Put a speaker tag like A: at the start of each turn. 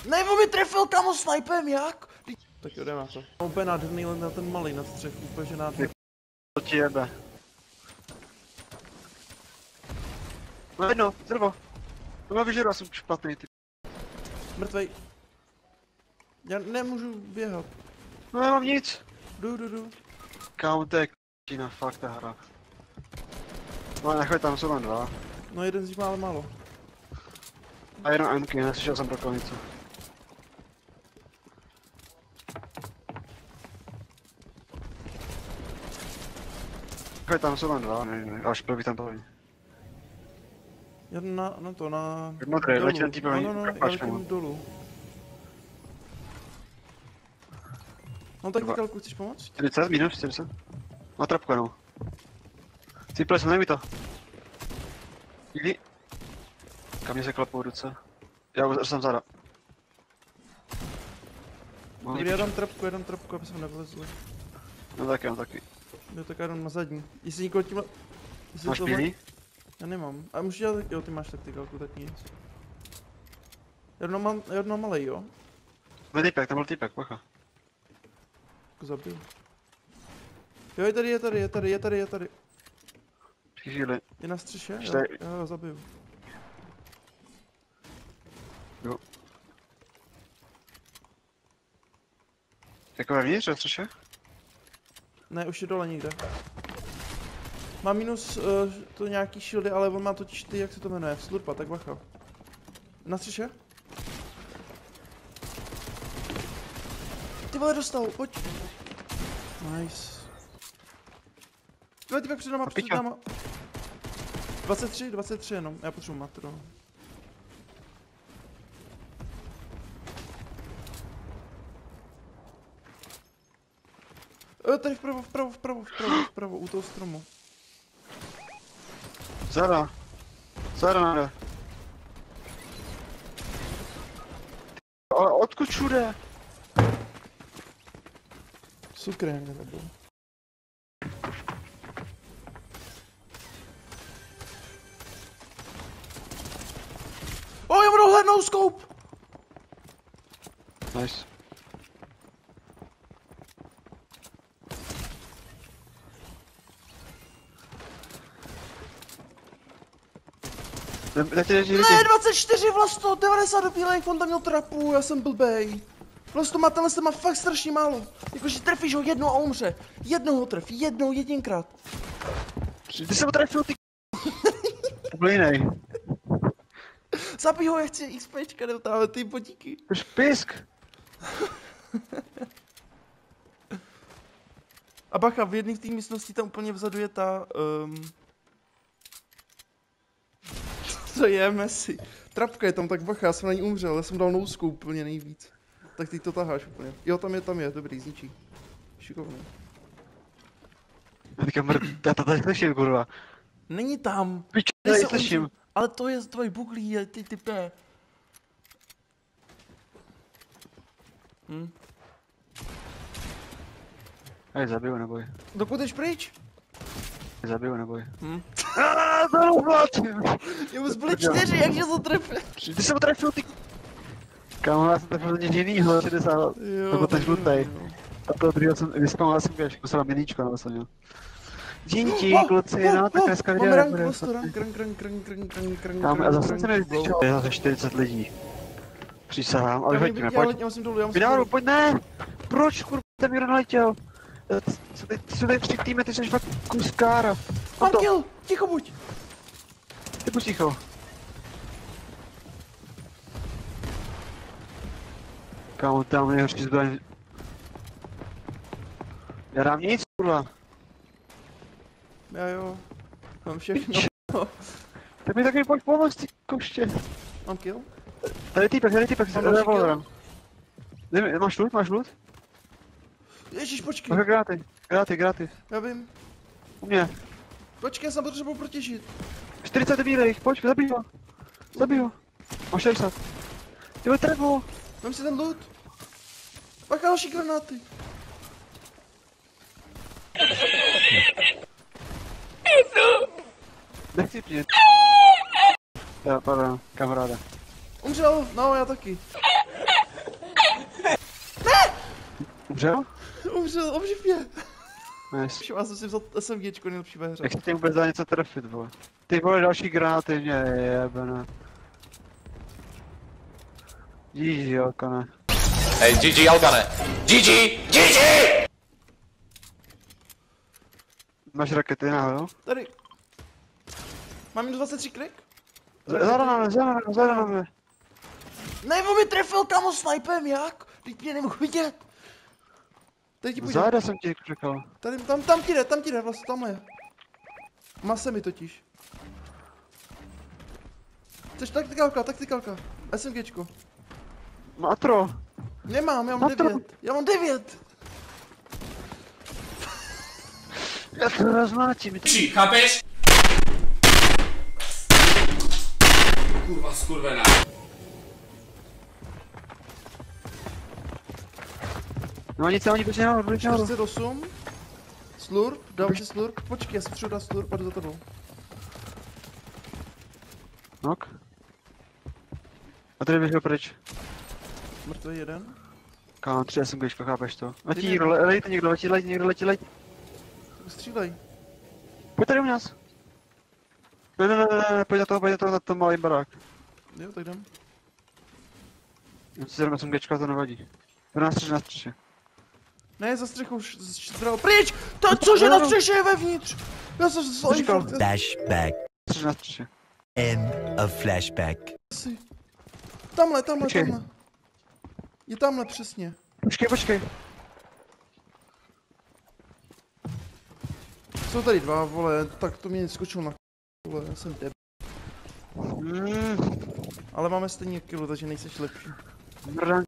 A: Ne, on mi trefil kamo snipem, jak? Tak jo, jdeme na to. Úplně nádherný len na ten malý na střechu, úplně že nádherný.
B: To ti jebe. No jedno, zrvo. To má vyžeru, já jsem špatný, ty.
A: Mrtvej. Já nemůžu běhat.
B: No já mám nic.
A: Jdu.
B: Kámo, to je k***ina, fakt ta hra. No nechoj, tam jsou tam dva.
A: No jeden z nich má ale málo.
B: A jenom MK, neslyšel jsem prokonicu. Nechoj, tam jsou tam dva, ne, až probí tam tohle.
A: Jeden na to, na...
B: Modrý,
A: dolů.
B: letí ten týp,
A: no, já
B: propačme mu.
A: letím dolů. No tak Mikalku, chceš pomoct?
B: 40, minus 40. Má trapku jenom. Cípil jsem, mi to. Jdi. Kam mě se klapou ruce. Já už jsem zada.
A: Dobrý, já dám trapku, aby jsme nevlezli.
B: No taky, no taky.
A: Jo, tak já dám na zadní. Jestli nikoho tímhle...
B: Máš pílí?
A: Já nemám. A můžu dělat, jo, ty máš taktikalku, tak nic. Já jdu na malej, jo?
B: Byl týpek, tam byl týpek, pacha.
A: Jako zabil. Jo, je tady.
B: Chvíli.
A: Je na střeše? Jo, zabiju.
B: Jo. Jako vevnitř, ve střeše?
A: Ne, už je dole někde. Má minus to nějaký shieldy, ale on má totiž ty, jak se to jmenuje, slurpa, tak bacha. Na střeše? Ty vole, dostal, pojď. Nice. Ty pak před náma. 23 jenom, já potřebuji matro. Tady vpravo, u toho stromu.
B: Zara nade. Ale odkud všude?
A: Sukr, jak nebyl. Já budu hlednout scope!
B: Nice.
A: Ne, 24 Vlasto, 90 do bílejch, on tam měl trapu, já jsem blbej. Vlasto má tenhle má fakt strašně málo. Jakože trefíš ho jednou a umře. Jednou ho tref, jedinkrát.
B: Ty jsem ho trefil, ty to byl jinej.
A: Zabij ho, já chci XPčka, nedotávat ty bodíky.
B: To je špisk.
A: A bacha, v jedné v té místnosti tam úplně vzadu je ta... Co je, Messi? Trapka je tam, tak bacha, já jsem na ní umřel, já jsem dal nouskou úplně nejvíc. Tak ty to taháš úplně. Jo, tam je, dobrý, zničí. Šikovný.
B: Já to tady slyším, kurva.
A: Není tam.
B: Pič, tady slyším.
A: Ale to je tvoj buglí, ty type.
B: Hej, zabiju, neboj.
A: Dokud jdeš pryč?
B: Zabiju, neboj. Zarouhlat!
A: Je mu zbyly 4, jakže to trefil?
B: Ty jsem ho trefil, ty... Kámo, já jsem trefil něco jinýho, 60. Nebo ten žlutej. A toho druhého jsem, vyspamala jsem když kusala miníčko, nebo jsem měl. Díky, kluci, no, tak dneska video nebude. Kámo, a zase se nevyšel. Je zase 40 lidí. Přísahám, ale vyhoďme, pojď. Vydáru, pojď, ne! Proč, kurva, ten mi naletěl? Jsou tady 3 týmy, ty jsi fakt kus kára.
A: Mám kill, ticho buď.
B: Ty buď ticho. Kámo, tam je nejhorší zbraň. Já dám nic, kurva.
A: Já jo, mám všechno.
B: Tak mi taky pojď pomoct, ty koště.
A: Mám kill?
B: Tady týpek,
A: Mám další kill?
B: Máš loot?
A: Ježíš, počkej.
B: Gratis.
A: Já vím.
B: U mě.
A: Počkej, já jsem potřebuji protěžit.
B: 40 bílejch, pojď, zabij ho. Máš 60. Ty vole, trebu.
A: Vem si ten loot. Pak další granáty.
B: Nechci přijít. Jo, pardon, kamaráde.
A: Umřel, no já taky.
B: Umřel?
A: Umřel, obživ mě.
B: Nice.
A: Já jsem si vzal SMGčko nejlepší ve hře.
B: Jak se tím vůbec dá něco trefit, vole? Ty vole, další granáty mě jebene. GG, Alkane.
C: Hej, GG, Alkane. GG! GG!
B: Máš rakety náhodou?
A: Tady. Mám minus 23 klik?
B: Zada na mě.
A: Ne, on mi trefil kamo snipem, jak? Teď mě nemohu vidět. Tady ti půjde.
B: Záda jsem ti řekl.
A: Tady, tam ti jde, vlastně tamhle je. Má se mi totiž. Chceš taktikálka. SMGčko.
B: Matro.
A: Nemám, já mám 9. Já mám 9.
B: Já to rozmátím.
C: Chápeš? Kurva, skurvená.
B: No nic, oni počkej nahoru.
A: 48. Slurp, dám si slurp. Počkej, já si potřebuji dát slurp a jdu za tebou.
B: Nok. A tady běžel pryč.
A: Mrtvý jeden.
B: Kámo, 3 SMGčko, chápeš to? Letí
A: Ty
B: někdo, lejte někdo, letí.
A: Střílej.
B: Pojď tady u nás. Ne, pojď na to malý barák.
A: Jo, tak jdem.
B: Já si jdem SMGčka, to nevadí. Na střeše.
A: Ne, za střechou, zdravil. Pryč! To cože na střeše je vevnitř? Já jsem se
B: Říkal.
D: Flashback.
B: Na střeše.
D: End of flashback.
A: Tamhle.
B: Počkej.
A: Je tamhle přesně.
B: Počkej.
A: Jsou tady dva, vole, tak to mě skočil na vole, já jsem deb. Ale máme stejně kilo, takže nejseš lepší.
B: Mrdán.